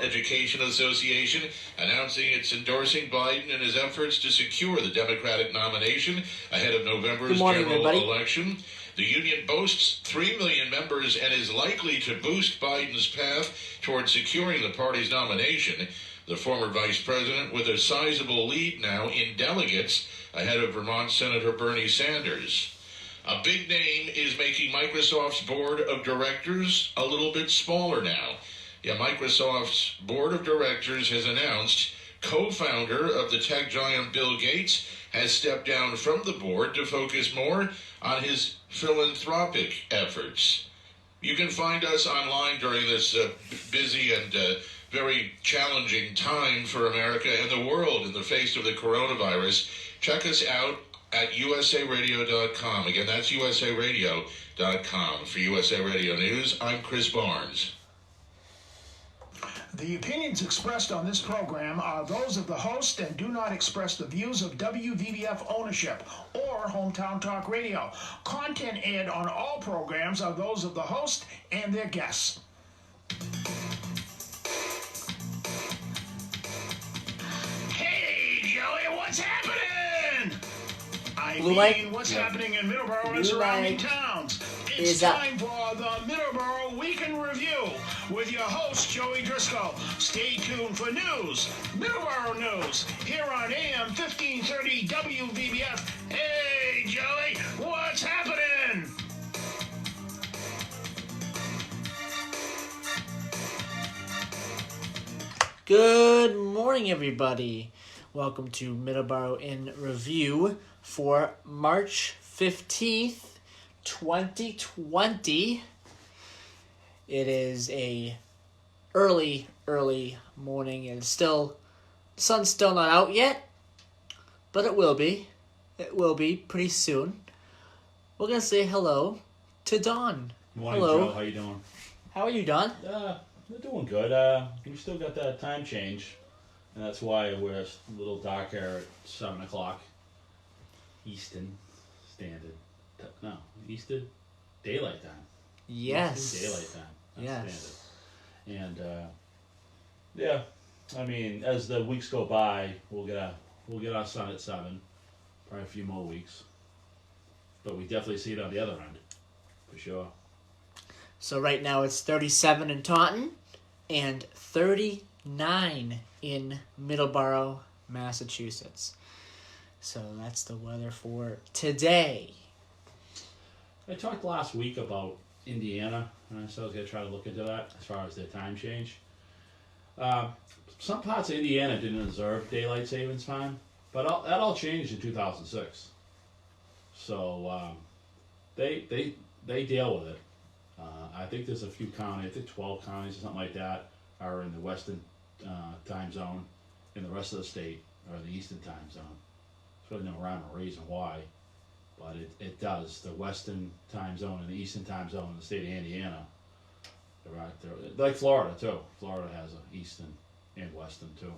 Education Association announcing it's endorsing Biden in his efforts to secure the Democratic nomination ahead of November's general election. The union boasts 3 million members and is likely to boost Biden's path toward securing the party's nomination. The former vice president with a sizable lead now in delegates ahead of Vermont Senator Bernie Sanders. A big name is making Microsoft's board of directors a little bit smaller now. Yeah, Microsoft's board of directors has announced co-founder of the tech giant Bill Gates has stepped down from the board to focus more on his philanthropic efforts. You can find us online during this busy and very challenging time for America and the world in the face of the coronavirus. Check us out at usaradio.com. Again, that's usaradio.com. For USA Radio News, I'm Chris Barnes. The opinions expressed on this program are those of the host and do not express the views of WVBF ownership or Hometown Talk Radio. Content aired on all programs are those of the host and their guests. Hey, Joey, what's happening? What's happening in Middleboro and surrounding towns? It's time for the Middleboro Week in Review with your host, Joey Driscoll. Stay tuned for news, Middleboro news, here on AM 1530 WVBF. Hey, Joey, what's happening? Good morning, everybody. Welcome to Middleboro in Review for March 15th. 2020. It is a early morning and the sun's still not out yet, but it will be. It will be pretty soon. We're going to say hello to Don. Morning, hello. Joe. How you doing? How are you, Don? We're doing good. We still got that time change, and that's why we're a little darker at 7 o'clock Eastern Standard. No, Eastern Daylight Time. Yes. Eastern Daylight Time. That's standard. And yeah, I mean, as the weeks go by, we'll get our sun at 7. Probably a few more weeks, but we definitely see it on the other end, for sure. So right now it's 37 in Taunton and 39 in Middleboro, Massachusetts. So that's the weather for today. I talked last week about Indiana, and so I was going to try to look into that as far as their time change. Some parts of Indiana didn't observe daylight savings time, but that all changed in 2006. So they deal with it. I think there's a few counties, I think 12 counties or something like that, are in the western time zone, and the rest of the state are in the eastern time zone. There's really no rhyme or reason why. But it does. The western time zone and the eastern time zone in the state of Indiana, they're right there. Like Florida, too. Florida has an eastern and western, too.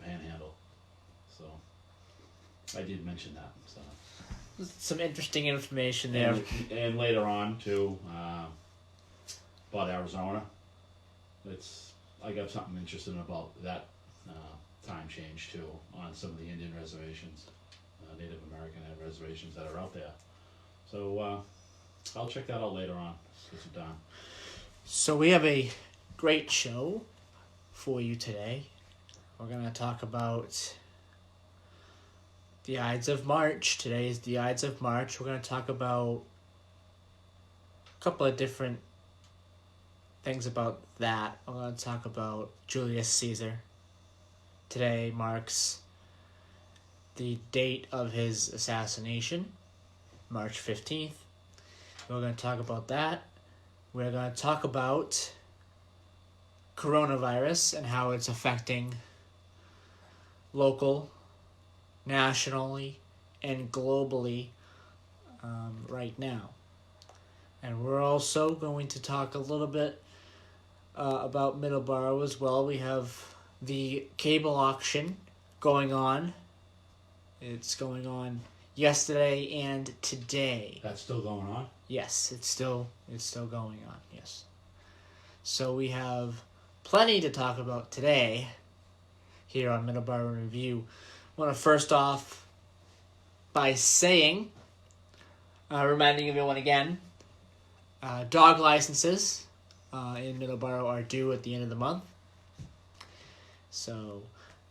Panhandle. So, I did mention that. So. Some interesting information there. And later on, too, about Arizona. I got something interesting about that time change, too, on some of the Indian reservations. Native American reservations that are out there. So I'll check that out later on. Get some time. So we have a great show for you today. We're going to talk about the Ides of March. Today is the Ides of March. We're going to talk about a couple of different things about that. We're going to talk about Julius Caesar. Today marks the date of his assassination, March 15th. We're going to talk about that. We're going to talk about coronavirus and how it's affecting local, nationally, and globally right now. And we're also going to talk a little bit about Middleboro as well. We have the cable auction going on. It's going on yesterday and today. That's still going on? Yes, it's still going on, yes. So we have plenty to talk about today here on Middleboro Review. I want to first off by saying, reminding everyone again, dog licenses in Middleboro are due at the end of the month. So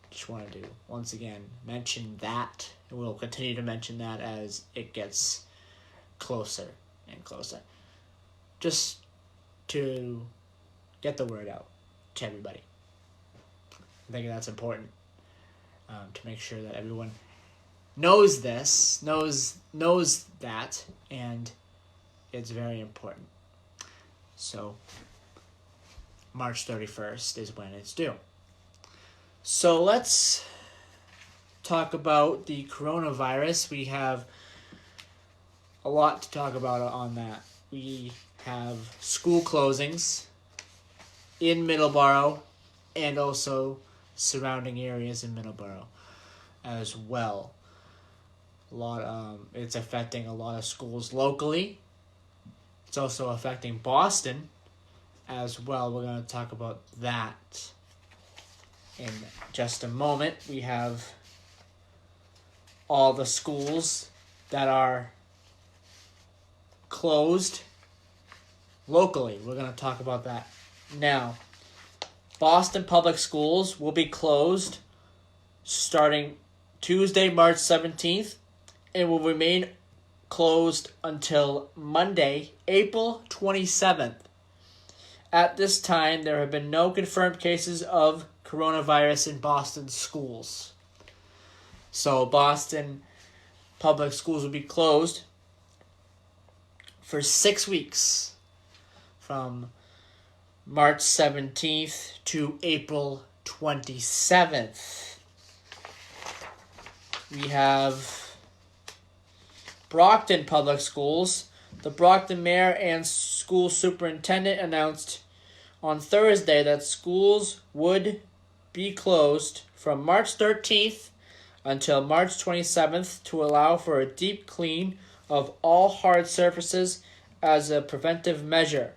just wanted to once again mention that, and we'll continue to mention that as it gets closer and closer. Just to get the word out to everybody. I think that's important, to make sure that everyone knows this, knows that, and it's very important. So March 31st is when it's due. So let's talk about the coronavirus. We have a lot to talk about on that. We have school closings in Middleboro and also surrounding areas in Middleboro as well. It's affecting a lot of schools locally. It's also affecting Boston as well. We're going to talk about that in just a moment. We have all the schools that are closed locally. We're going to talk about that now. Boston Public Schools will be closed starting Tuesday, March 17th, and will remain closed until Monday, April 27th. At this time, there have been no confirmed cases of coronavirus in Boston schools. So Boston Public Schools will be closed for 6 weeks from March 17th to April 27th. We have Brockton Public Schools. The Brockton mayor and school superintendent announced on Thursday that schools would be closed from March 13th until March 27th to allow for a deep clean of all hard surfaces as a preventive measure.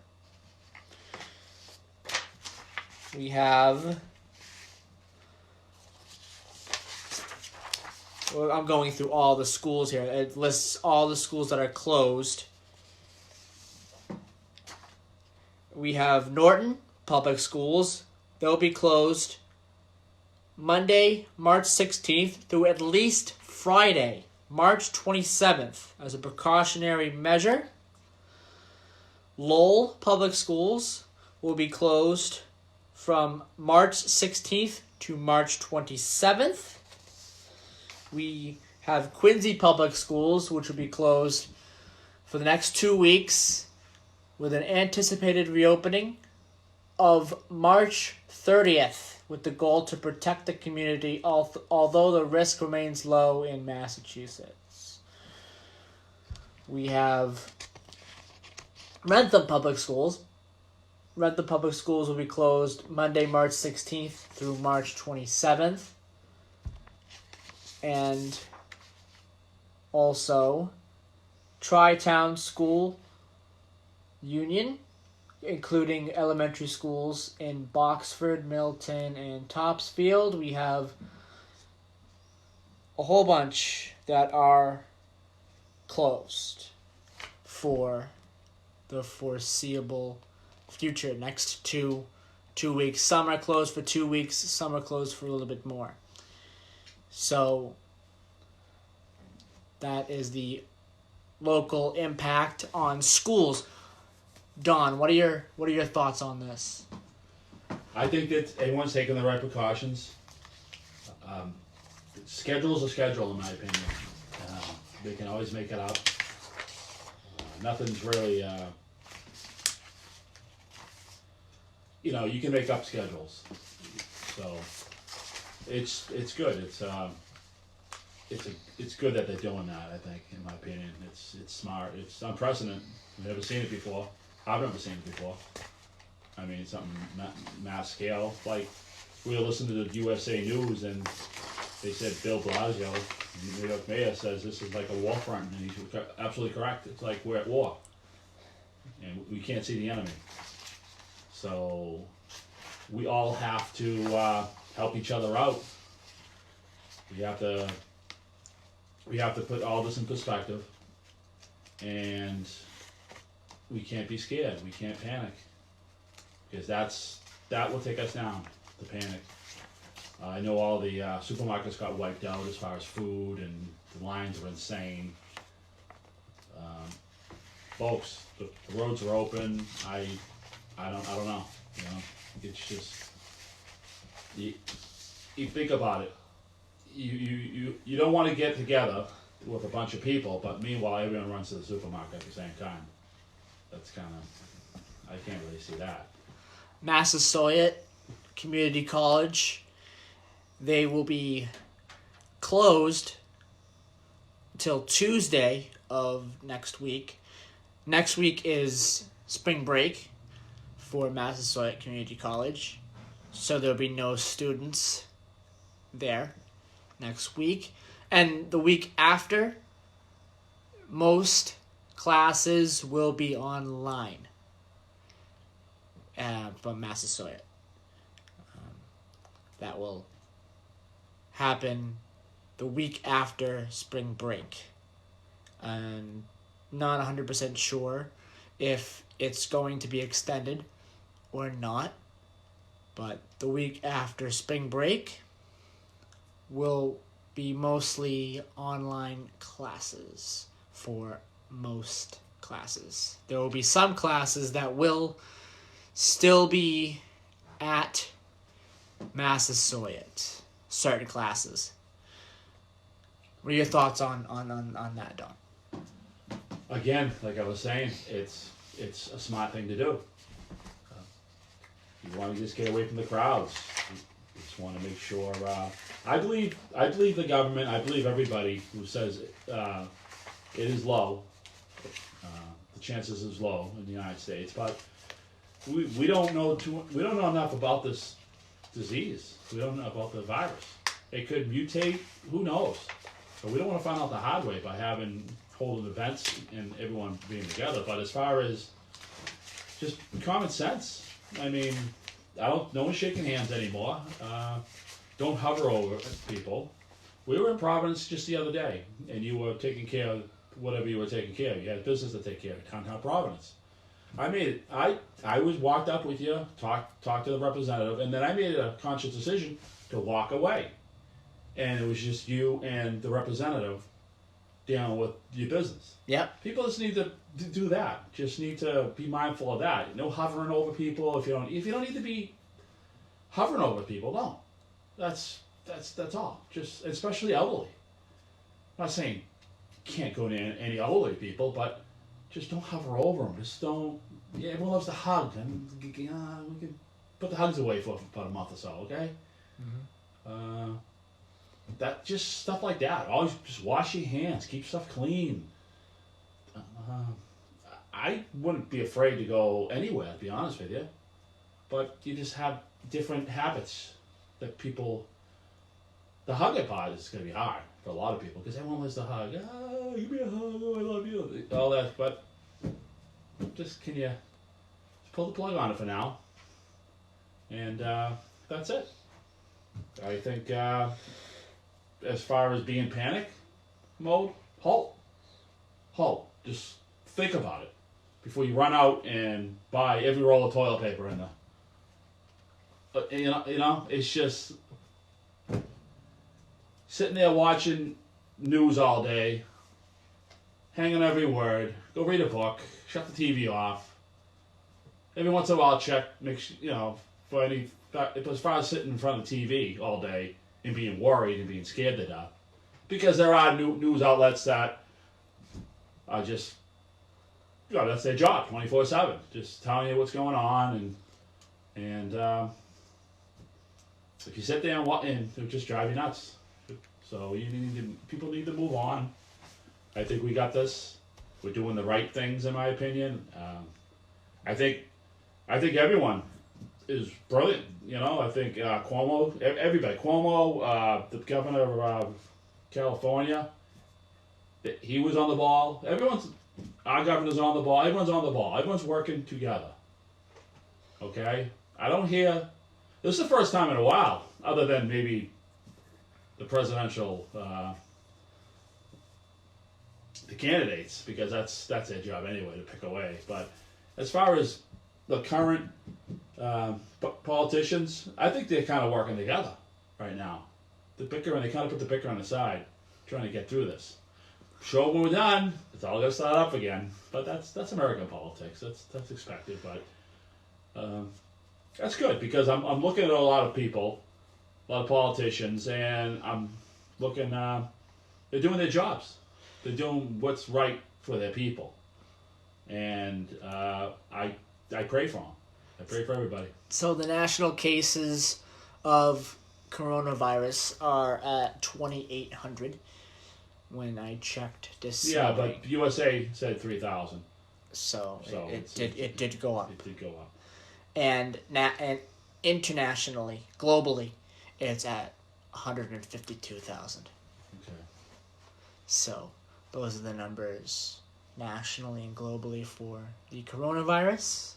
We have... Well, I'm going through all the schools here. It lists all the schools that are closed. We have Norton Public Schools. They'll be closed Monday, March 16th through at least Friday, March 27th as a precautionary measure. Lowell Public Schools will be closed from March 16th to March 27th. We have Quincy Public Schools, which will be closed for the next 2 weeks with an anticipated reopening of March 30th with the goal to protect the community, although the risk remains low in Massachusetts. We have Rentham Public Schools. Rentham Public Schools will be closed Monday, March 16th through March 27th. And also Tri-Town School Union, including elementary schools in Boxford, Milton, and Topsfield. We have a whole bunch that are closed for the foreseeable future. Next two weeks. Some are closed for 2 weeks. Some are closed for a little bit more. So that is the local impact on schools. Don, what are your thoughts on this? I think that everyone's taking the right precautions. Schedule's a schedule, in my opinion. They can always make it up. Nothing's really, you can make up schedules. So it's good. It's good that they're doing that. I think, in my opinion, it's smart. It's unprecedented. We've never seen it before. I've never seen it before. I mean, it's something mass scale. Like, we were listening to the USA News, and they said Bill Blasio, the New York mayor, says this is like a war front, and he's absolutely correct. It's like we're at war, and we can't see the enemy. So we all have to help each other out. We have to put all this in perspective, and we can't be scared. We can't panic, because that will take us down. The panic. I know all the supermarkets got wiped out as far as food, and the lines were insane. Folks, the roads are open. I don't know. You know, it's just you think about it. You don't want to get together with a bunch of people, but meanwhile everyone runs to the supermarket at the same time. That's kind of, I can't really see that. Massasoit Community College, they will be closed till Tuesday of next week. Next week is spring break for Massasoit Community College, so there'll be no students there next week. And the week after, most classes will be online from Massasoit. That will happen the week after spring break. And not 100% sure if it's going to be extended or not, but the week after spring break will be mostly online classes for most classes. There will be some classes that will still be at Massasoit, certain classes. What are your thoughts on that, Don? Again, like I was saying, it's a smart thing to do. You want to just get away from the crowds. You just want to make sure. I believe the government. I believe everybody who says it is low. The chances is low in the United States, but we don't know we don't know enough about this disease. We don't know about the virus. It could mutate. Who knows? But we don't want to find out the hard way by holding events and everyone being together. But as far as just common sense, I mean, no one's shaking hands anymore. Don't hover over people. We were in Providence just the other day, and you were taking care of whatever you were taking care of. You had business to take care of, downtown Providence. I made it. I was walked up with you, talked to the representative, and then I made a conscious decision to walk away. And it was just you and the representative dealing with your business. Yep. People just need to do that. Just need to be mindful of that. No hovering over people. If you don't need to be hovering over people, don't. That's all. Just especially elderly. I'm not saying you can't go near any elderly people, but just don't hover over them. Just don't. Yeah, everyone loves to hug, and we can put the hugs away for about a month or so. Okay. Mm-hmm. That just stuff like that. Always just wash your hands. Keep stuff clean. I wouldn't be afraid to go anywhere, to be honest with you. But you just have different habits that people. The hugging part is going to be hard for a lot of people because everyone loves to hug. Oh, give me a hug. Oh, I love you. All that, but just can you just pull the plug on it for now? And that's it. I think. As far as being panic mode, halt. Just think about it before you run out and buy every roll of toilet paper in the. You know, it's just sitting there watching news all day, hanging every word. Go read a book. Shut the TV off. Every once in a while, check. Make sure, for any. As far as sitting in front of the TV all day and being worried and being scared to death, because there are news outlets that are just, that's their job, 24/7, just telling you what's going on, and if you sit there and it'll just drive you nuts. So people need to move on. I think we got this. We're doing the right things, in my opinion. I think everyone is brilliant. I think Cuomo, everybody, the governor of California, he was on the ball. Our governor's on the ball. Everyone's on the ball. Everyone's working together. Okay? I don't hear This is the first time in a while, other than maybe the presidential, the candidates, because that's their job anyway to pick away. But as far as the current politicians, I think they're kind of working together right now. They kind of put the bickering aside, trying to get through this. Sure, when we're done, it's all gonna start up again. But that's American politics. That's expected. But that's good because I'm looking at a lot of people, a lot of politicians, and I'm looking. They're doing their jobs. They're doing what's right for their people, and I pray for them. I pray for everybody. So the national cases of coronavirus are at 2,800 when I checked this. Yeah, but USA said 3,000. So it did go up. It did go up. And internationally, globally, it's at 152,000. Okay. So those are the numbers nationally and globally for the coronavirus.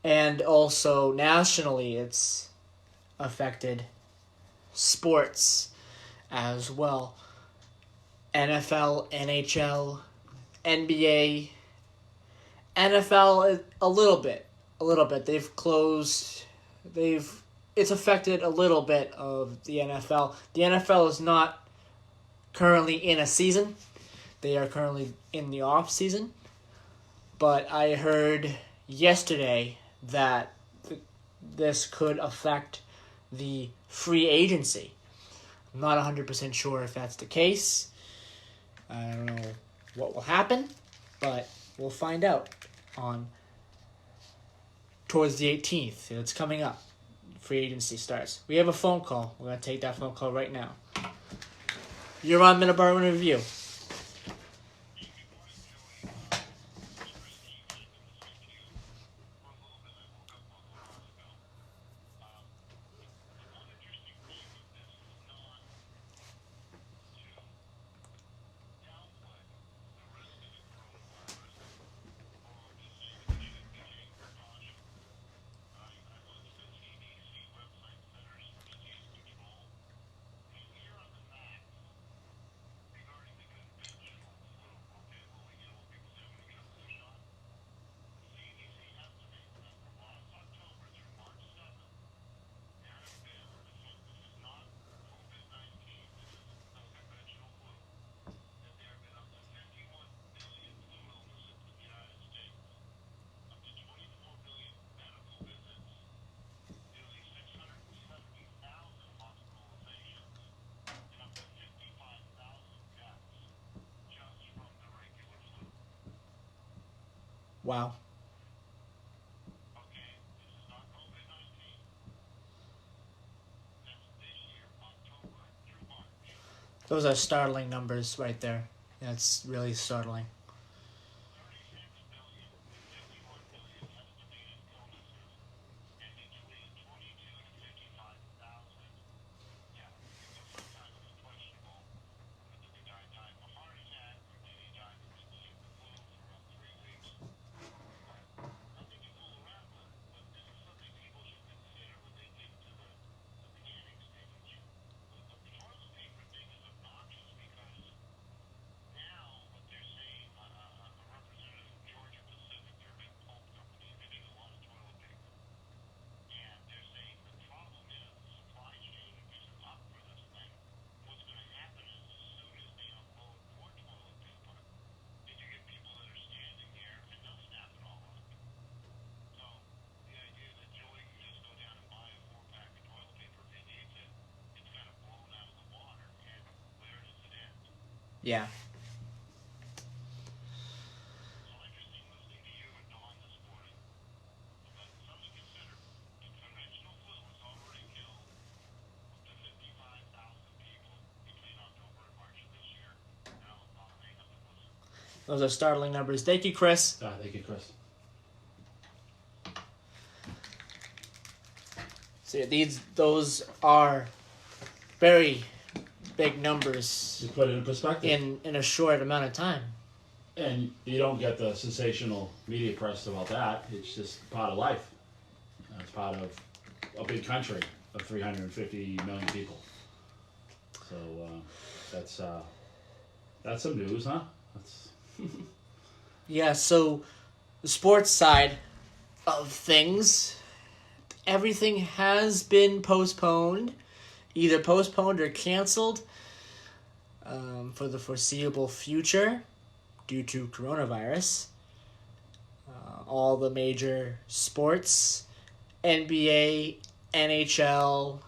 And also nationally, it's affected sports as well. NFL, NHL, NBA. NFL a little bit. It's affected a little bit of the NFL. The NFL is not currently in a season. They are currently in the off season. But I heard yesterday that this could affect the free agency. I'm not 100% sure if that's the case. I don't know what will happen, but we'll find out towards the 18th. It's coming up. Free agency starts. We have a phone call. We're going to take that phone call right now. You're on Middleboro in Review. Wow. Those are startling numbers right there. That's really startling. Yeah. Those are startling numbers. Thank you, Chris. Thank you, Chris. So those are very big numbers. You put it in perspective. In a short amount of time. And you don't get the sensational media press about that. It's just part of life. It's part of a big country of 350 million people. So that's some news, huh? That's Yeah, so the sports side of things, everything has been postponed, either postponed or canceled for the foreseeable future due to coronavirus. All the major sports, NBA, NHL,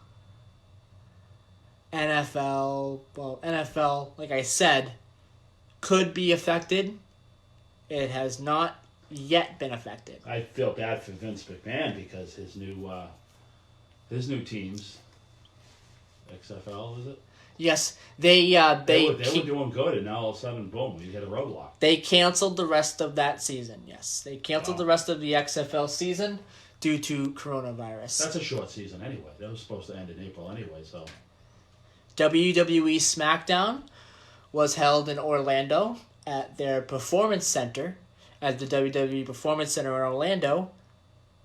NFL, NFL, like I said, could be affected. It has not yet been affected. I feel bad for Vince McMahon because his new teams, XFL, is it? Yes, they were doing good, and now all of a sudden, boom, you hit a roadblock. They canceled the rest of that season. Yes, they canceled the rest of the XFL season due to coronavirus. That's a short season anyway. That was supposed to end in April anyway. So WWE SmackDown was held in Orlando at their Performance Center, at the WWE Performance Center in Orlando,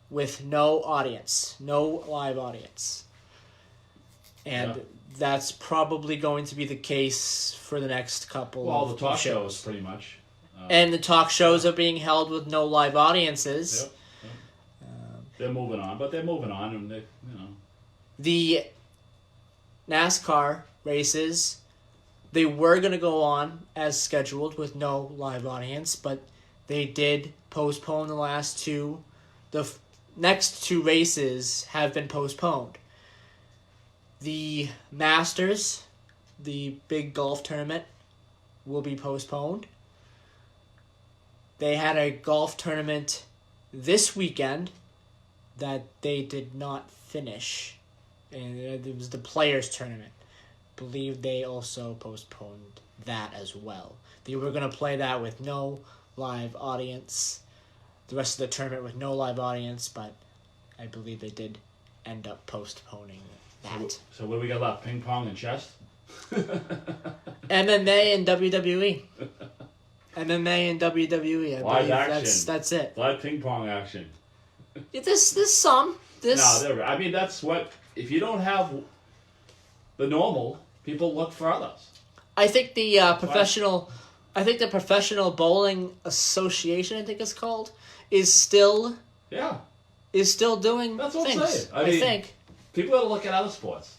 with no audience, no live audience. And that's probably going to be the case for the next couple of the talk shows. shows, pretty much. And the talk shows are being held with no live audiences. Yep. They're moving on, but they're moving on, and The NASCAR races, they were going to go on as scheduled with no live audience, but they did postpone the last two. The next two races have been postponed. The Masters, the big golf tournament, will be postponed. They had a golf tournament this weekend that they did not finish. And it was the Players Tournament. I believe they also postponed that as well. They were going to play that with no live audience. The rest of the tournament with no live audience, but I believe they did end up postponing that. So what do we got left? Ping pong and chess? MMA and WWE. MMA and WWE. I Live believe action. that's it. Live ping pong action. There's some. I mean, that's what... If you don't have the normal, people look for others. I think the professional bowling association, I think it's called, is still doing That's what things. I'm saying. I think people got to look at other sports.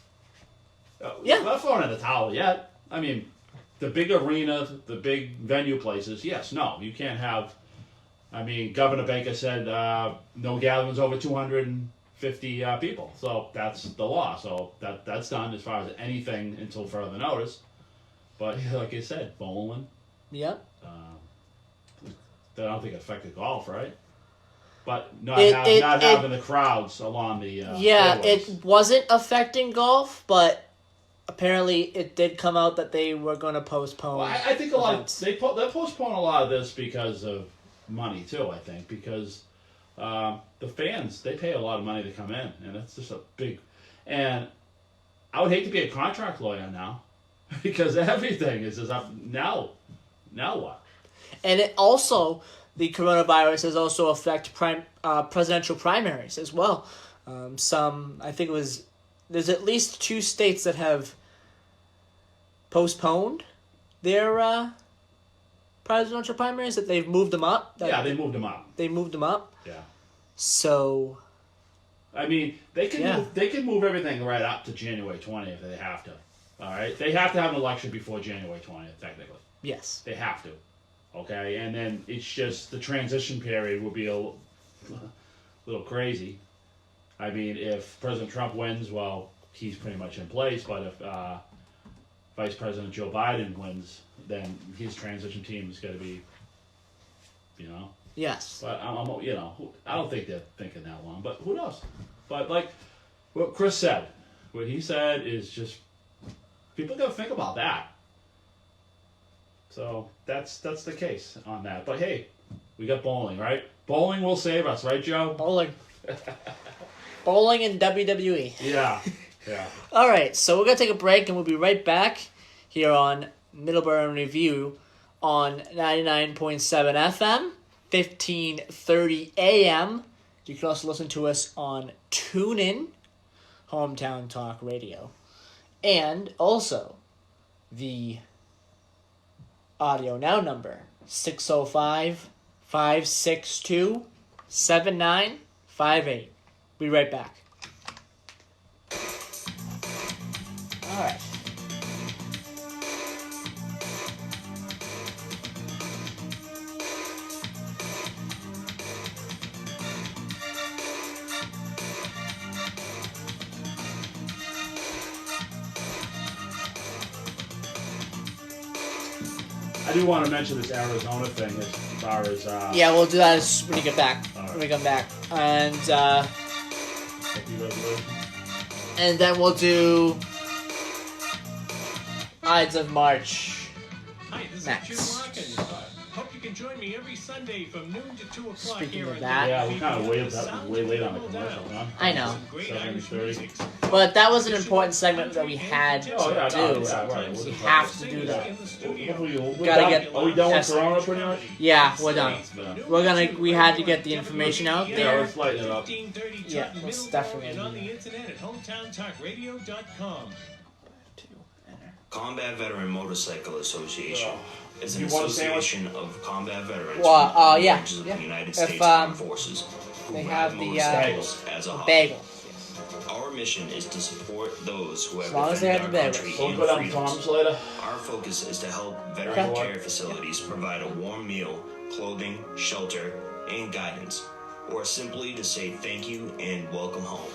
Yeah. We're not throwing in the towel yet. I mean, the big arenas, the big venue places. Yes, no, you can't have. I mean, Governor Baker said no gatherings over 250 people. So that's the law. So that's done as far as anything until further notice. But like I said, bowling. Yep. I don't think it affected golf, right? But not having the crowds along the fairways. It wasn't affecting golf, but apparently it did come out that they were going to postpone. Well, I think they postpone a lot of this because of money too. I think because the fans, they pay a lot of money to come in, and that's just a big. And I would hate to be a contract lawyer now, because everything is just up now. Now what? And it also, the coronavirus has also affected presidential primaries as well. There's at least 2 states that have postponed their presidential primaries, that they've moved them up. They moved them up. They moved them up. Yeah. So, I mean, they can move everything right up to January 20th if they have to. All right? They have to have an election before January 20th, technically. yes. They have to. Okay? And then it's just the transition period will be a little crazy. I mean, if President Trump wins, well, he's pretty much in place. But if Vice President Joe Biden wins, then his transition team is going to be, Yes. But I don't think they're thinking that long. But who knows? But like what Chris said, what he said is just people got to think about that. So that's the case on that. But hey, we got bowling, right? Bowling will save us, right, Joe? Bowling. Bowling and WWE. Yeah. All right, so we're going to take a break, and we'll be right back here on Middleboro in Review on 99.7 FM, 1530 AM. You can also listen to us on TuneIn Hometown Talk Radio. And also the Audio Now number, 605-562-7958. Be right back. All right. I do want to mention this Arizona thing as far as... Yeah, we'll do that when you get back. Right. When we come back. And resolution. and then we'll do Ides of March. Hi, this Next. is Jim Larkin. Hope you can join me every Sunday from noon to 2 o'clock Speaking here of at that- Yeah, we kind of way late on the commercial, huh? I know. 7:30. But that was an important segment that we had Oh, yeah, to no, do. yeah, right. We have to do that. We're Gotta done. get- Are we done with Yes. Corona pretty much? Yeah, we're done. Yeah. We had to get the information out Yeah, there. let's lighten it up. Yeah, let's definitely and on do the that. internet at hometowntalkradio.com. Combat Veteran Motorcycle Association is an You want a sandwich? association of combat veterans Well, from yeah, branches of yeah. the United If, States Armed Forces who they ride have the, motorcycles as a hobby. Bagel. Our mission is to support those who have As long as they defended have our the country bagels. We'll and go down to freedoms. Tom's later. Our focus is to help veteran Okay. care facilities provide a warm meal, clothing, shelter, and guidance, or simply to say thank you and welcome home.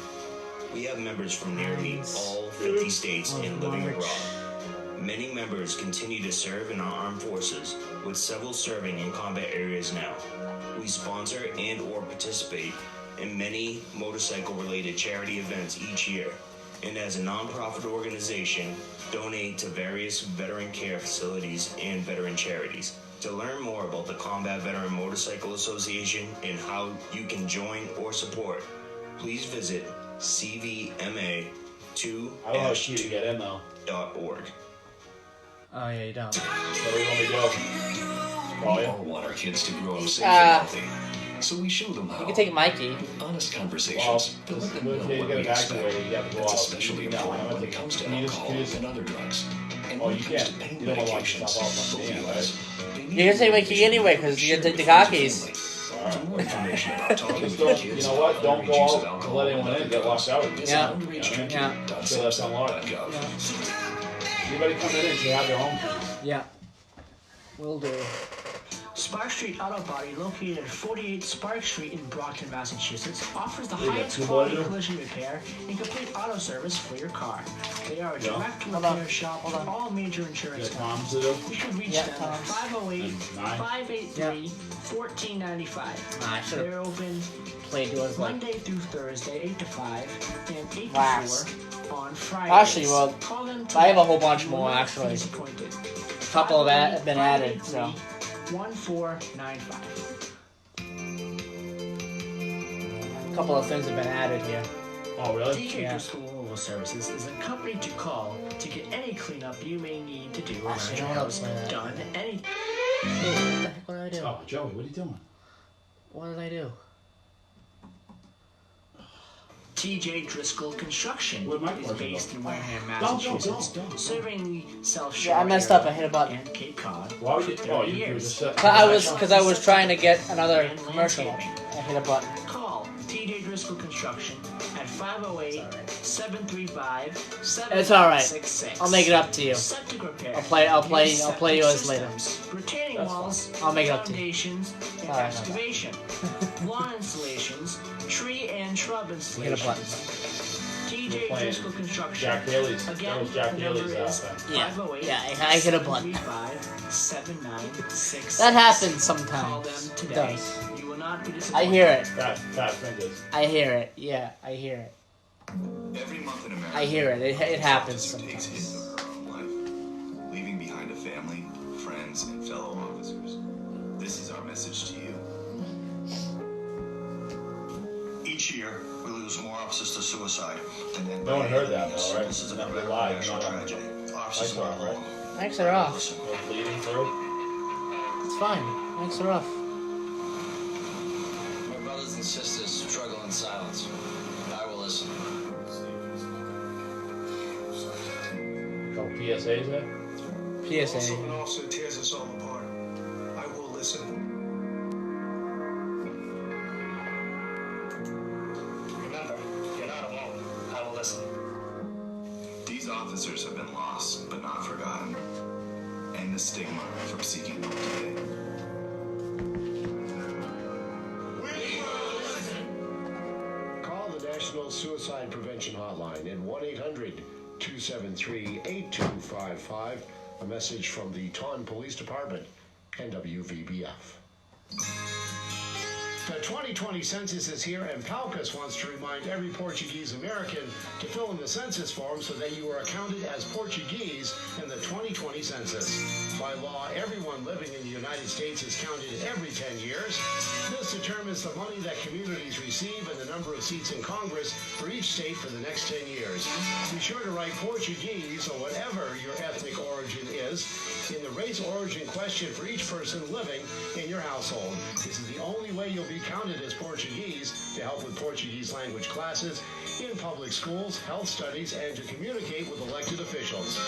We have members from nearly all 50 states and living abroad. Many members continue to serve in our armed forces, with several serving in combat areas now. We sponsor and or participate in many motorcycle-related charity events each year, and as a nonprofit organization, donate to various veteran care facilities and veteran charities. To learn more about the Combat Veteran Motorcycle Association and how you can join or support, please visit cvma2-2.org. I don't have a key to get in though. Oh, yeah, you don't. What do we want me to do? Call We you? all want our kids to grow up safe and healthy, so we show them how. You can take Mikey. Honest Well, conversations to let them know when you what get we expect. evacuated, you have to go It's out. especially No, important I'm when gonna it take- comes to can you just- alcohol can you just- and other drugs. And Oh, when you it comes can't. to pain You don't want to lock medications, yourself out from both being, of right? us, they need You can take Mikey information anyway, 'cause share you can take with the friends and cockies. family. Alright. For more information about talking Just with your don't, kids you know what? about Don't go use of out and alcohol let and anyone other in, get locked drugs. out. Visit Yeah. outreachdrinking.census.gov. Anybody coming in should have their own keys. Yeah. Will do. Spark Street Auto Body, located at 48 Spark Street in Brockton, Massachusetts, offers the There you go. highest Two quality boys. collision repair and complete auto service for your car. They are a Yeah. direct Hold on. repair shop Hold for on. all major You insurance got companies. Tom's to do? You can reach Yeah, them Tom's. at 508-583-1495. Nah, I should They're have open played yours like. Monday through Thursday, 8 to 5, and 8 Last. to 4 on Fridays. Actually, well, Call them I have a today. whole bunch You will more, not be actually. disappointed. A couple of that have been added, so. 1495. A couple of things have been added here. Oh, really? DJ Yeah. Driscoll Removal Services is a company to call to get any cleanup you may need to do around Actually, your I don't house know that. done. Any What the heck did I do? Oh, Joey, what are you doing? What did I do? TJ Driscoll Construction Where'd my is question based go? in Wareham, Don't. Massachusetts, serving the South Shore Yeah, I messed up. I area hit a button. and Cape Cod Why would for you? 30 Oh, you years. just said. Because I was trying to get another commercial. I hit a button. Call TJ Driscoll Construction at 508-735-7666. It's alright. I'll make it up to you. Septic repair. I'll play yours later. Retaining That's walls, I'll make it up to you. foundations, and Alright, excavation. Lawn installations, tree and shrub Hit a installations. button. TJ We're playing Driscoll Construction. Jack Haley's. That Again, was Jack the number Haley's is thing. Yeah, 508 yeah, I hit a button. 735-7966. That happens Call sometimes. them It today. does. You will not be I disappointed. hear it. Fat fingers. I hear it. Yeah, I hear it. Every month in America, I hear it. It happens officer takes his sometimes. or her own life, leaving behind a family, friends, and fellow officers. This is our message to you. Each year, we lose more officers to suicide than any No one heard that, others. though, right? This is a Not very live, national not on- tragedy. Officers Lights are are off, right? alone. Mics are off. Listen. No bleeding through. It's fine. Mics are off. My brothers and sisters struggle in silence. I will listen. PSAs there? PSA. Also, an officer tears us all apart. I will listen. Remember, you're not alone. I will listen. These officers have been lost, but not forgotten. End the stigma from seeking help today. Call the National Suicide Prevention Hotline at 1-800-273-8255. A message from the Taunton Police Department and WVBF. The 2020 census is here, and Palcus wants to remind every Portuguese American to fill in the census form so that you are accounted as Portuguese in the 2020 census. By law, everyone living in the United States is counted every 10 years. This determines the money that communities receive and the number of seats in Congress for each state for the next 10 years. Be sure to write Portuguese or whatever your ethnic origin is in the race origin question for each person living in your household. This is the only way you'll be counted as Portuguese to help with Portuguese language classes in public schools, health studies, and to communicate with elected officials.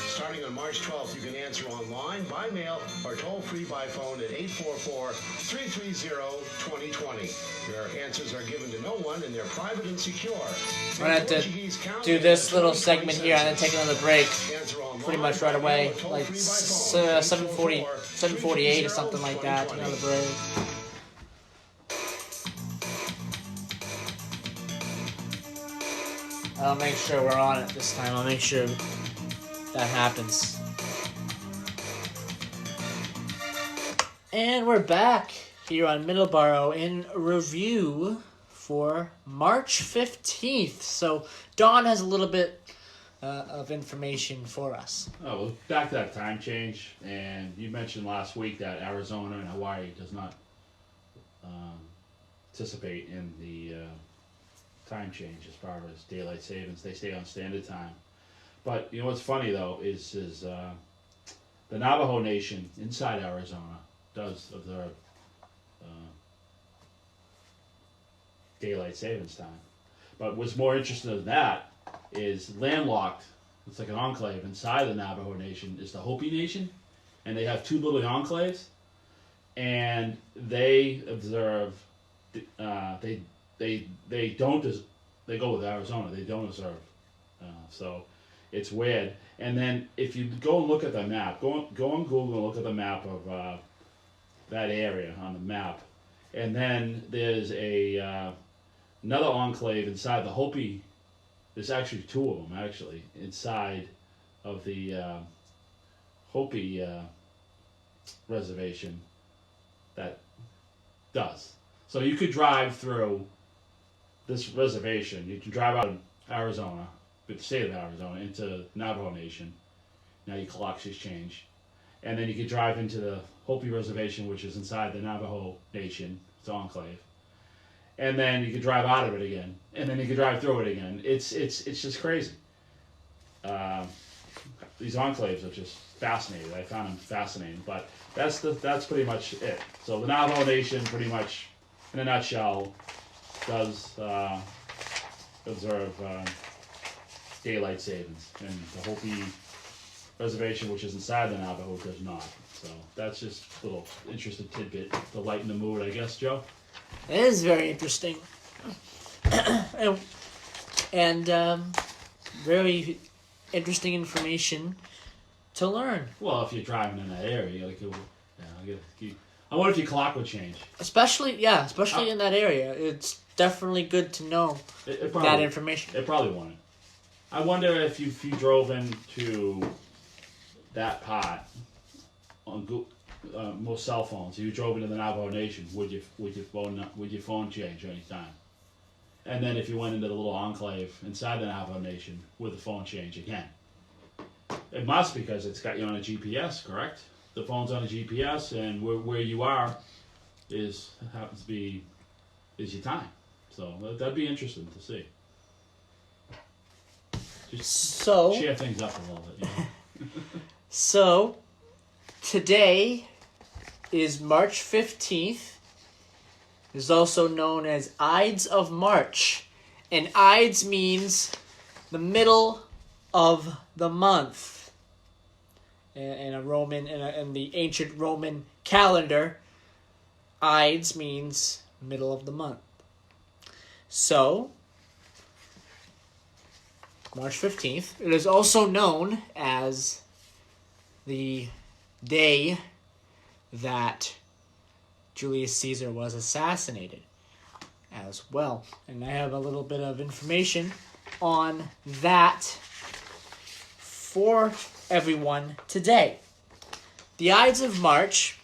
Starting on March 12th, you can answer online, by mail, or toll-free by phone at 844-330-2020. Your answers are given to no one, and they're private and secure. I'm going to have to do this little segment here and then take another break pretty much right away, like 7:48 or something like that, another break. I'll make sure we're on it this time. I'll make sure that happens. And we're back here on Middleboro in review for March 15th. So Dawn has a little bit of information for us. Oh, well, back to that time change, and you mentioned last week that Arizona and Hawaii does not participate in the time change as far as daylight savings. They stay on standard time. But you know what's funny though is the Navajo Nation inside Arizona does observe daylight savings time. But what's more interesting than that is landlocked. It's like an enclave inside the Navajo Nation is the Hopi Nation, and they have two little enclaves, and they observe. They don't. They go with Arizona. They don't observe. So it's weird. And then if you go and look at the map, go on Google and look at the map of that area on the map, and then there's another enclave inside the Hopi. There's actually two of them actually inside of the Hopi reservation that does. So you could drive through this reservation. You can drive out of Arizona, the state of Arizona, into Navajo Nation. Now you collect exchange. And then you could drive into the Hopi reservation, which is inside the Navajo Nation. It's enclave. And then you could drive out of it again. And then you could drive through it again. It's just crazy. These enclaves are just fascinating. I found them fascinating. But that's pretty much it. So the Navajo Nation, pretty much, in a nutshell, does observe daylight savings, and the Hopi reservation, which is inside the Navajo, does not. So that's just a little interesting tidbit to lighten the mood, I guess, Joe. It is very interesting, and very interesting information to learn. Well, if you're driving in that area, you gotta go. I wonder if your clock would change. Especially in that area. It's definitely good to know that information. It probably wouldn't. I wonder if you drove into that part on most cell phones. If you drove into the Navajo Nation, would your phone change any time? And then if you went into the little enclave inside the Navajo Nation, would the phone change again? It must, because it's got you on a GPS, correct? The phone's on a GPS, and where you are happens to be your time. So that'd be interesting to see. Just share things up a little bit. You know? So today is March 15th. It's also known as Ides of March, and Ides means the middle of the month. in the ancient Roman calendar, Ides means middle of the month. So, March 15th, it is also known as the day that Julius Caesar was assassinated as well. And I have a little bit of information on that for everyone today. The Ides of March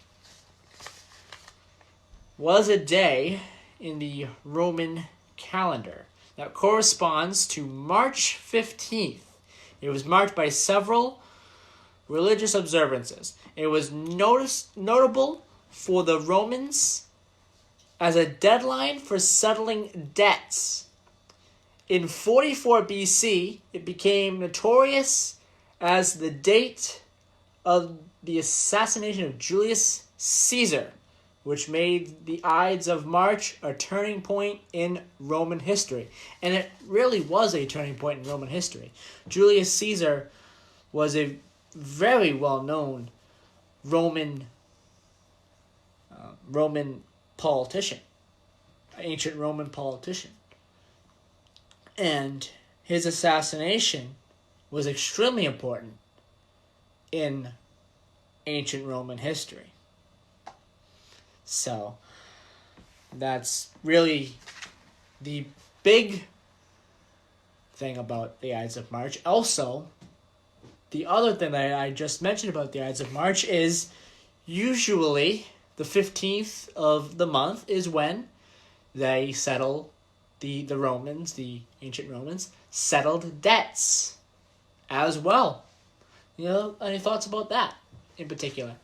was a day in the Roman calendar that corresponds to March 15th. It was marked by several religious observances. It was notable for the Romans as a deadline for settling debts. In 44 BC, it became notorious as the date of the assassination of Julius Caesar, which made the Ides of March a turning point in Roman history. And it really was a turning point in Roman history. Julius Caesar was a very well-known Roman politician, ancient Roman politician. And his assassination was extremely important in ancient Roman history. So, that's really the big thing about the Ides of March. Also, the other thing that I just mentioned about the Ides of March is usually the 15th of the month is when they settle, the Romans, the ancient Romans, settled debts as well. Any thoughts about that in particular?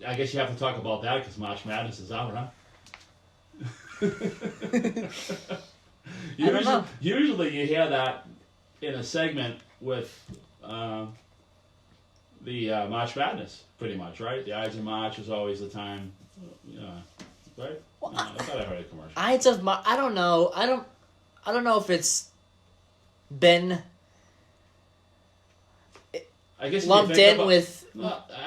I guess you have to talk about that because March Madness is out, huh? I don't know. Usually you hear that in a segment with the March Madness, pretty much, right? The Ides of March is always the time, right? Well, I thought I heard a commercial. Ides of March. I don't know. I don't know if it's been I guess lumped in with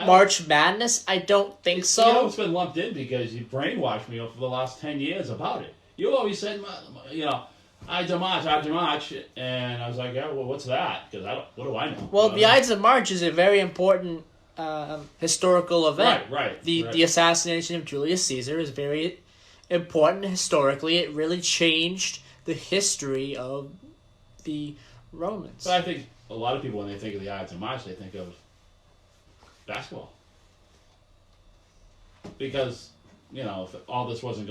March Madness. I don't think so. It's been lumped in because you brainwashed me for the last 10 years about it. You always said, Ides of March, and I was like, yeah, well, what's that? Because what do I know? Well, the Ides of March is a very important historical event. Right. The assassination of Julius Caesar is very important historically. It really changed the history of the Romans. But I think a lot of people, when they think of the Ides of March, they think of basketball. Because, if all this wasn't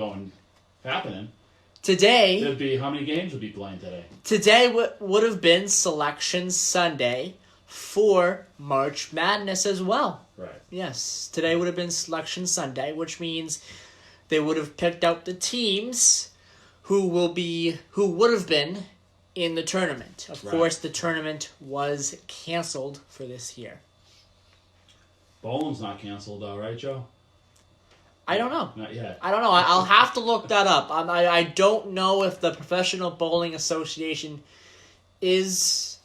happening, today, there'd be, how many games would be playing today? Today would have been Selection Sunday for March Madness as well. Right. Yes, today would have been Selection Sunday, which means they would have picked out the teams who would have been in the tournament. Of course, the tournament was canceled for this year. Bowling's not canceled though, right, Joe? I don't know. Not yet. I don't know. I'll have to look that up. I don't know if the Professional Bowling Association is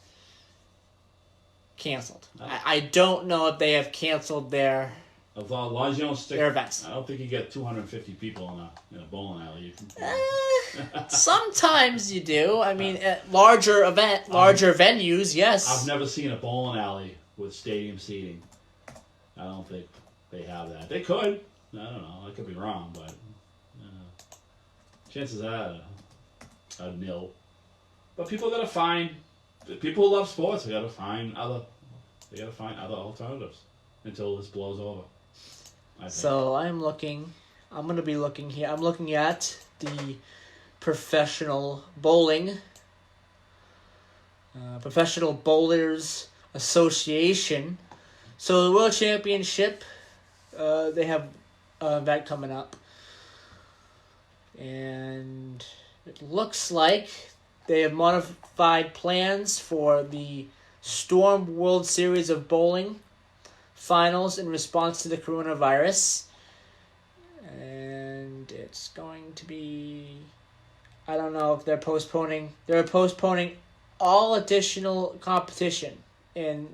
canceled. I don't know if they have canceled their As long as you don't stick their events. I don't think you get 250 people in a bowling alley. Sometimes you do. I mean, at larger venues, yes. I've never seen a bowling alley with stadium seating. I don't think they have that. They could. I don't know. I could be wrong, but chances are a nil. But people gotta find. People who love sports. They gotta find other alternatives until this blows over. So I'm going to be looking here. I'm looking at the Professional Bowlers Association. So the World Championship, they have that coming up. And it looks like they have modified plans for the Storm World Series of Bowling finals in response to the coronavirus. And it's going to be, I don't know if they're postponing all additional competition in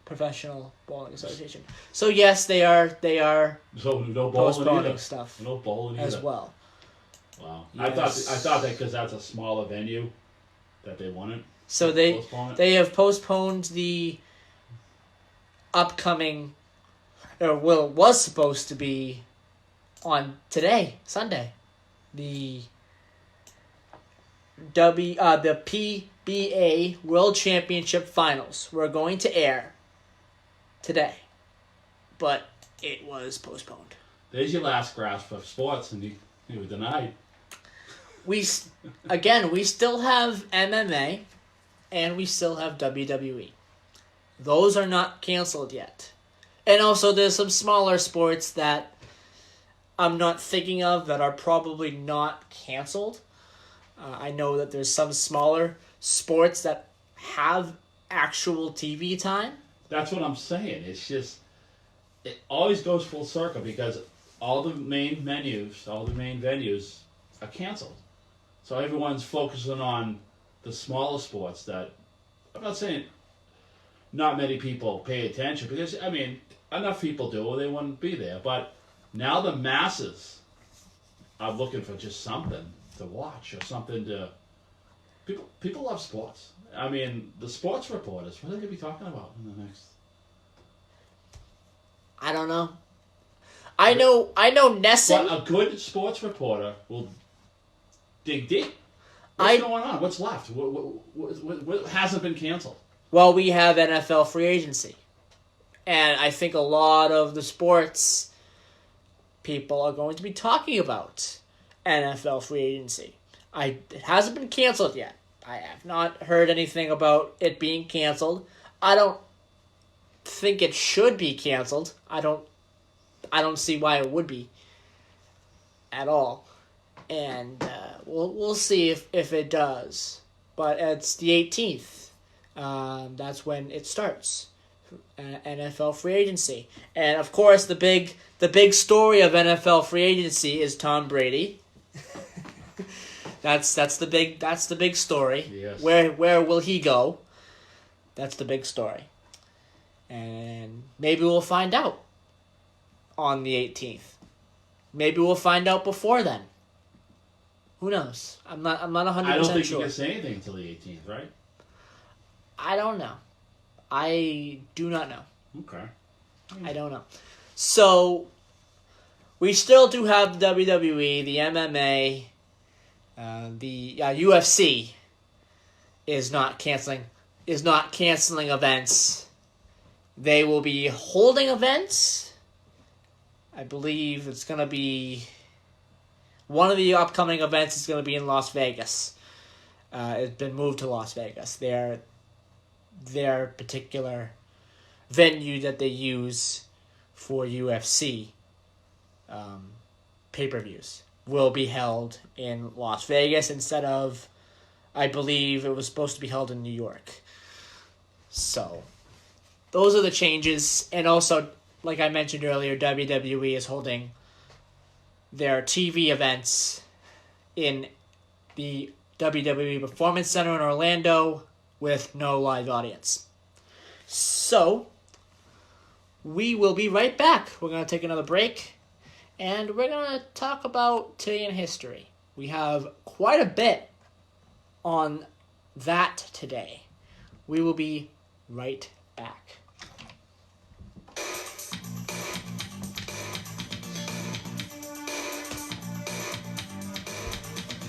Professional Bowling Association. So yes, they are So no bowling postponing either. stuff No bowling as either. well. Wow. Yes. I thought that because that's a smaller venue that they wanted. So they have postponed the upcoming, was supposed to be on today, Sunday, the PBA World Championship Finals were going to air today, but it was postponed. There's your last grasp of sports, and you were denied. We still have MMA, and we still have WWE. Those are not canceled yet. And also there's some smaller sports that I'm not thinking of that are probably not canceled. I know that there's some smaller sports that have actual TV time. That's what I'm saying. It's just, it always goes full circle because all the main venues are canceled. So everyone's focusing on the smaller sports that, I'm not saying not many people pay attention because, I mean, enough people do or they wouldn't be there. But now the masses are looking for just something to watch or something to... People love sports. I mean, the sports reporters, what are they going to be talking about in the next... I don't know. I know Nesson... But a good sports reporter will dig deep. What's going on? What's left? What hasn't been canceled? Well, we have NFL free agency. And I think a lot of the sports people are going to be talking about NFL free agency. It hasn't been canceled yet. I have not heard anything about it being canceled. I don't think it should be canceled. I don't see why it would be at all. And we'll see if it does. But it's the 18th. That's when it starts. NFL free agency. And of course the big story of NFL free agency is Tom Brady. That's the big story. Yes. Where will he go? That's the big story. And maybe we'll find out on the 18th. Maybe we'll find out before then. Who knows? I'm not 100% sure. I don't think you can say anything until the 18th, right? I don't know. I do not know. Okay. I don't know. So, we still do have the WWE, the MMA, the UFC is not canceling events. They will be holding events. I believe it's going to be... One of the upcoming events is going to be in Las Vegas. It's been moved to Las Vegas. Their particular venue that they use for UFC pay-per-views will be held in Las Vegas instead of, I believe it was supposed to be held in New York. So, those are the changes. And also, like I mentioned earlier, WWE is holding their TV events in the WWE Performance Center in Orlando with no live audience. So, we will be right back. We're going to take another break, and we're going to talk about today in history. We have quite a bit on that today. We will be right back.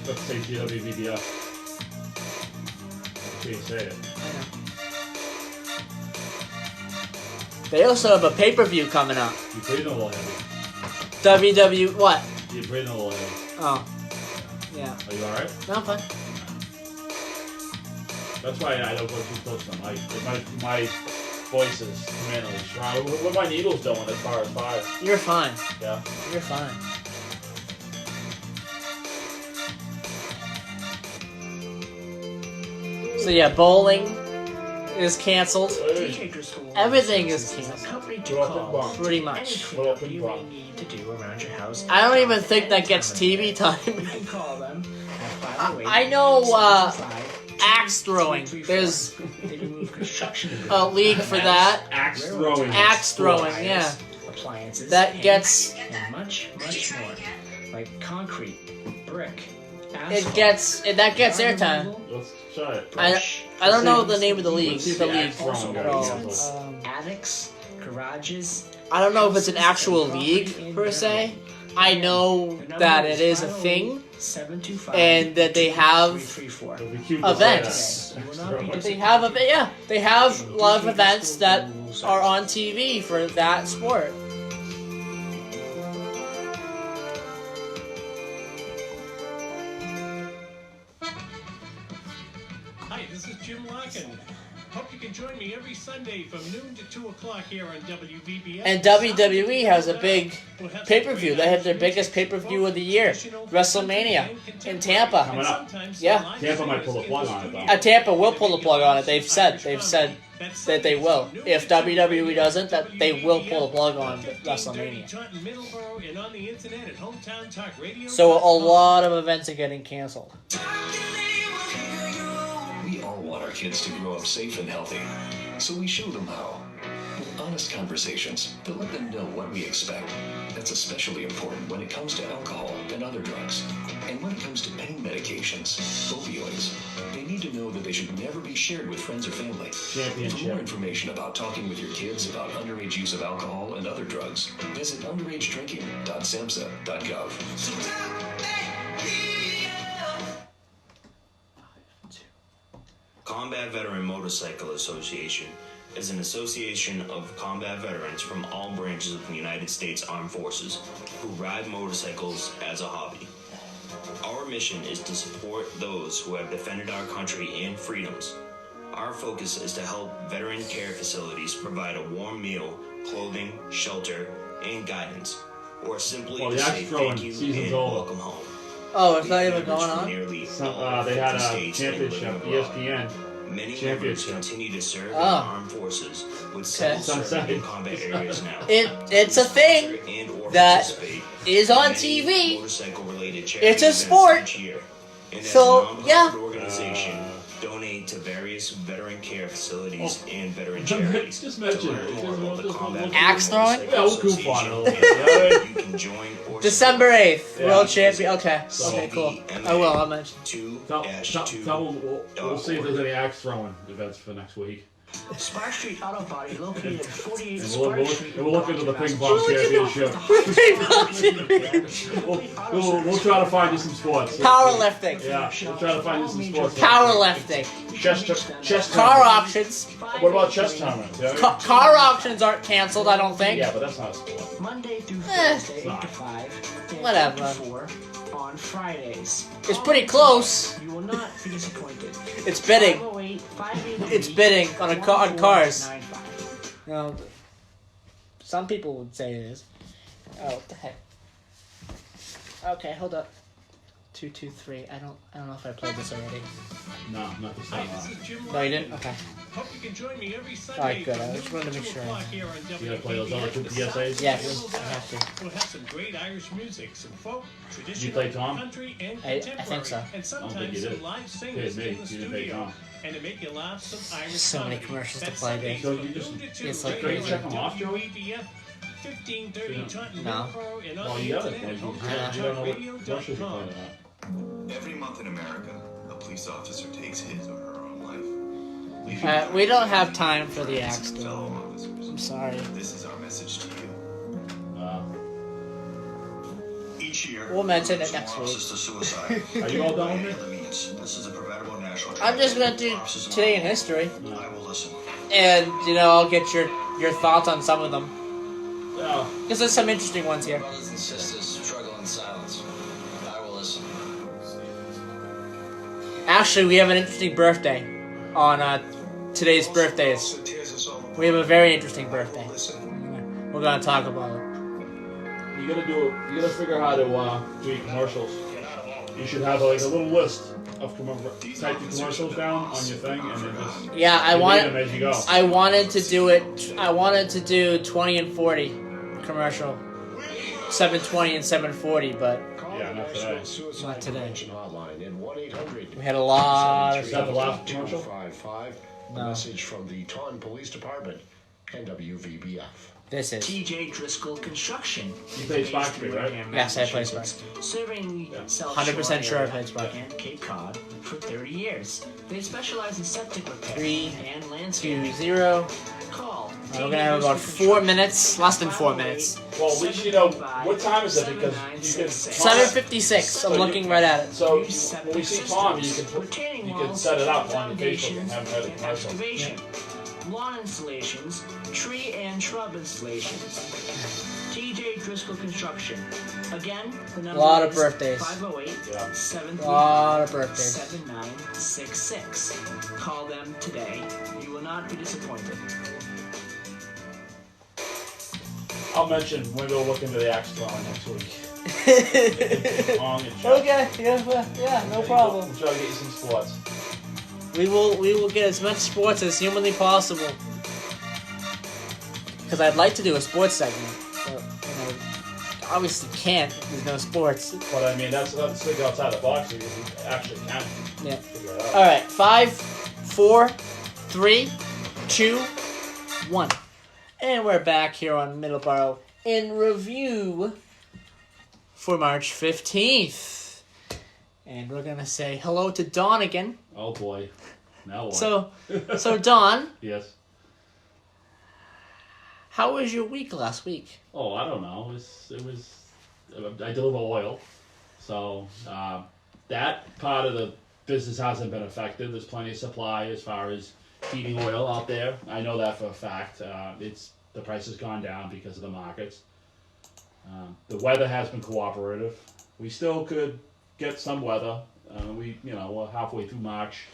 Let's say GWVDF. Can't say it. They also have a pay-per-view coming up. You're breathing a little heavy. What? You're breathing a little heavy. Oh. Yeah. Are you alright? No, I'm fine. That's why I don't go too close to the mic. My voice is mentally strong. What my needles doing as far as fire? You're fine. Yeah. You're fine. So yeah, bowling is canceled. Everything is canceled. Pretty much. I don't even think that gets TV time. I know axe throwing. There's a league for that. Axe throwing. Axe throwing, yeah. Appliances. That gets. And much more. Like concrete, brick, That gets airtime. Let's try it. I don't know the name of the league. Let's see The the league. axe throwing guy. attics, garages. I don't know if it's an actual league per se. I know that it is a thing, and that they have events. They have a lot of events that are on TV for that sport. Hi, this is Jim Larkin. Hope you can join me every Sunday from noon to 2 o'clock here on WVBS. And WWE has a big pay-per-view. They have their biggest pay-per-view of the year, WrestleMania in Tampa. Coming up. Yeah. Tampa might pull the plug on it, though. Tampa will pull the plug on it. They've said that they will. If WWE doesn't, that they will pull the plug on WrestleMania. So a lot of events are getting canceled. We all want our kids to grow up safe and healthy, so we show them how. With honest conversations that let them know what we expect. That's especially important when it comes to alcohol and other drugs. And when it comes to pain medications, opioids, they need to know that they should never be shared with friends or family. For more information about talking with your kids about underage use of alcohol and other drugs, visit underagedrinking.samhsa.gov. Combat Veteran Motorcycle Association is an association of combat veterans from all branches of the United States Armed Forces who ride motorcycles as a hobby. Our mission is to support those who have defended our country and freedoms. Our focus is to help veteran care facilities provide a warm meal, clothing, shelter, and guidance, or simply to say thank you and welcome home. Oh, it's not even going on? They had a championship, ESPN. Many members continue to serve in the armed forces with several serving in combat areas now. It's a thing that is on TV. It's a sport. So, yeah. Donate to various veteran care facilities and veteran charities. Just mention it. Axe throwing? Yeah, we'll goof on it. You can join or December 8th, Yeah. World Champion. Okay, cool. I will, I'll mention. Tell them we'll see if there's any axe throwing events for next week. Spark Street Auto Body located at 48 And Spark Street. we'll look into the ping pong championship. We'll try to find you some sports. Powerlifting. Yeah, we'll try to find you some sports. Powerlifting. Chess Car tournament. auctions. What about chess tournaments? Yeah? Car auctions aren't canceled, I don't think. Yeah, but that's not a sport. Monday through Thursday, 8 to 5. and Whatever. 8 to 4 on Fridays. It's pretty close. You will not be disappointed. It's bidding. 508-583. It's bidding on on cars. 1495. No, some people would say it is. Oh, what the heck? Okay, hold up. 223. I don't know if I played this already. No, not this Hi, time. this is Jim No, you didn't. Larkin. Okay. Hope you can join me every Sunday. Alright, good. from I noon just wanted to to make 2 sure. o'clock here on You gotta play those other two WVBS. PSAs? Yes, We'll I have to. We'll have some great Irish music, some folk, traditional, play Tom? country, and I contemporary. think so. And I don't think sometimes you some did. live Hey, singers me, in the you didn't play studio. Tom. And to make you laugh, some Irish So many comedy. commercials to That's play, Sundays dude. So from you just- noon to 2 It's like right crazy. here Check on 'em off, Joey? WVBF, 1530 Taunton No. Middleboro, and on Well, the you gotta internet play. at You don't know what commercials you're hometowntalkradio.com. playing at. Every month in America, a police officer takes his or her own life. We don't have time for the axe Fellow throwing. officers, I'm sorry. this is our message to you. Each year, We'll mention it next week. to suicide. Are you all done with it? This is a preventable national I'm just gonna do today in history, I will listen. and I'll get your thoughts on some of them. Yeah. Because there's some interesting ones here. Brothers and sisters struggle in silence. I will listen. Actually, we have an interesting birthday on today's birthdays. We have a very interesting birthday. We're gonna talk about it. You gotta figure how to do your commercials. You should have like a little list of type your commercials down on your thing and then just Yeah, I delete want. them as you go. I wanted to do it. I wanted to do 20 and 40 commercial, 720 and 740, but Yeah, not today. National Suicide Not today. Prevention Hotline in 1-800. We had a lot of Is that the last Two commercial? 55. No. A message from the Taunton Police Department and WVBF. This is. TJ Driscoll Construction. You played Sparks for me, right? Yes, I play Sparks. Serving South 100% Shore sure I area played Sparks. and Cape Cod for 30 years. They specialize in septic repair 3, and 2, landscaping. 0. Call. We're gonna have about 4 minutes, less than 4 minutes. Well, at least you know what time is it because you can. 7:56. I'm looking right at it. So when we see Tom, you can set it up on your Facebook and have him read the commercial. Excavation, lawn installations, tree and shrub installations. TJ Driscoll Construction. Again, the number Lot of is birthdays. 508-739-7966. Lot of birthdays. Call them today. You will not be disappointed. I'll mention when we'll look into the axe throwing next week. Okay, yeah, no problem. We'll try to get you some sports. We will get as much sports as humanly possible. Because I'd like to do a sports segment, but obviously can't. There's no sports. But I mean, that's think outside the box. You actually can. Yeah. Figure it out. All right, 5, 4, 3, 2, 1, and we're back here on Middleboro in review for March 15th, and we're gonna say hello to Dawn again. Oh boy, now what? So Dawn, yes. how was your week last week? Oh, I don't know. It was. I deliver oil, so that part of the business hasn't been affected. There's plenty of supply as far as heating oil out there. I know that for a fact. The price has gone down because of the markets. The weather has been cooperative. We still could get some weather. We're halfway through March.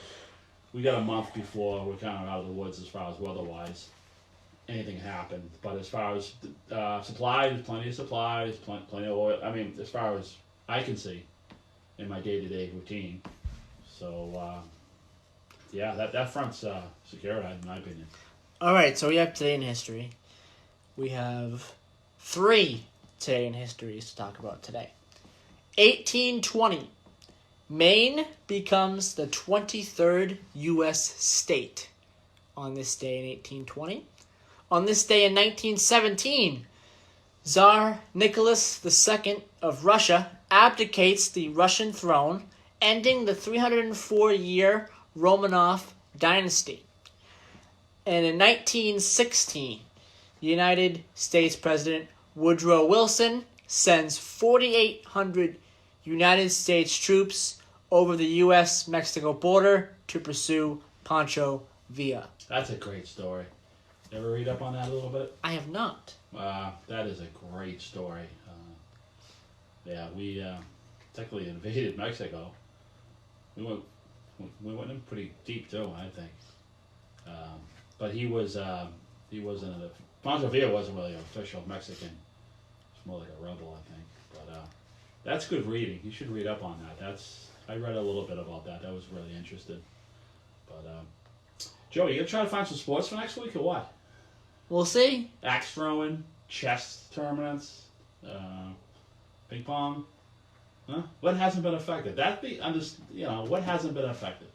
We got a month before we're kind of out of the woods as far as weather-wise. Anything happened, but as far as supply, there's plenty of supplies, plenty of oil. I mean, as far as I can see in my day-to-day routine. So, that front's secure, in my opinion. All right, so we have Today in History. We have 3 Today in Histories to talk about today. 1820. Maine becomes the 23rd U.S. state on this day in 1820. On this day in 1917, Tsar Nicholas II of Russia abdicates the Russian throne, ending the 304-year Romanov dynasty. And in 1916, United States President Woodrow Wilson sends 4,800 United States troops over the U.S.-Mexico border to pursue Pancho Villa. That's a great story. You ever read up on that a little bit? I have not. That is a great story. We technically invaded Mexico. We went in pretty deep too, I think. But he wasn't Pancho Villa wasn't really an official Mexican. It's more like a rebel, I think. But that's good reading. You should read up on that. I read a little bit about that. That was really interesting. But Joe, you gonna try to find some sports for next week or what? We'll see. Axe throwing, chess tournaments, ping pong. Huh? What hasn't been affected? What hasn't been affected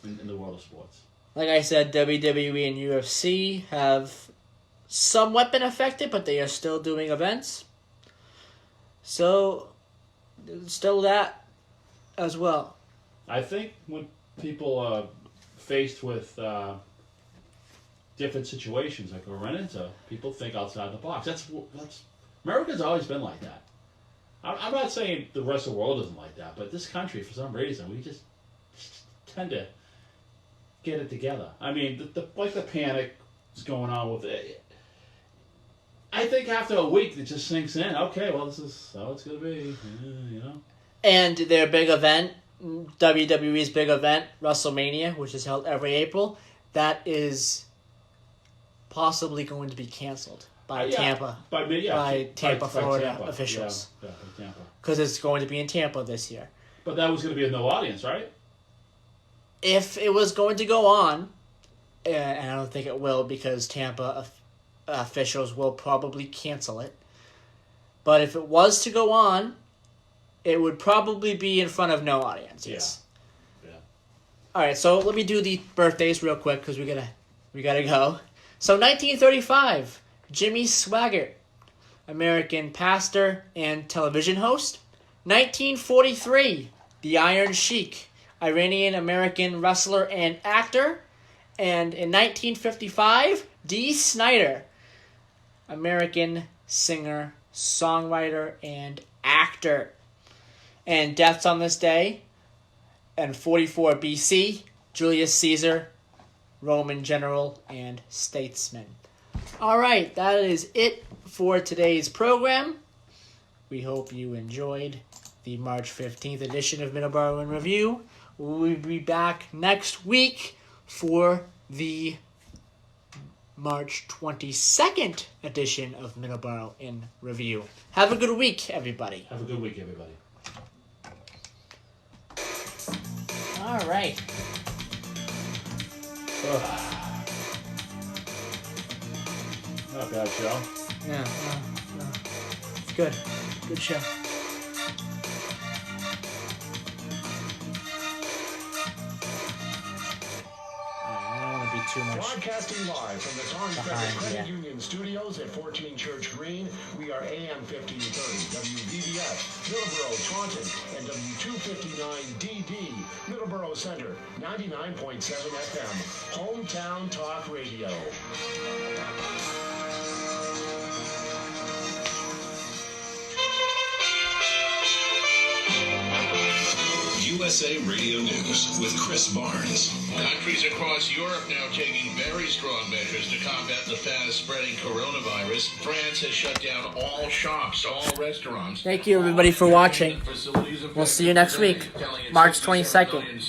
in the world of sports? Like I said, WWE and UFC have somewhat been affected, but they are still doing events. So, still that as well. I think when people are faced with different situations like we're running into, people think outside the box. That's America's always been like that. I'm not saying the rest of the world isn't like that, but this country, for some reason, we just tend to get it together. I mean, the panic is going on with it. I think after a week, it just sinks in. Okay, well, this is how it's going to be, And their big event, WWE's big event, WrestleMania, which is held every April, that is possibly going to be canceled by Tampa. By Tampa, Florida officials. Yeah, by Tampa. Because it's going to be in Tampa this year. But that was going to be a no audience, right? If it was going to go on, and I don't think it will because Tampa officials will probably cancel it. But if it was to go on, it would probably be in front of no audiences. Yeah. All right, so let me do the birthdays real quick because we gotta go. So 1935, Jimmy Swaggart, American pastor and television host. 1943, The Iron Sheik, Iranian-American wrestler and actor. And in 1955, Dee Snider, American singer, songwriter, and actor. And deaths on this day, in 44 BC, Julius Caesar, Roman general and statesman. All right, that is it for today's program. We hope you enjoyed the March 15th edition of Middleboro in Review. We'll be back next week for the March 22nd edition of Middleboro in Review. Have a good week, everybody. Have a good week, everybody. All right. Not bad show. Yeah. Good. Good show. Too much. Broadcasting live from the Tom Federal Credit Union Studios at 14 Church Green, we are AM 1530, WVBS, Middleboro, Taunton, and W259DD, Middleboro Center, 99.7 FM, Hometown Talk Radio. USA Radio News with Chris Barnes. Countries across Europe now taking very strong measures to combat the fast-spreading coronavirus. France has shut down all shops, all restaurants. Thank you, everybody, for watching. We'll see you next week, March 22nd.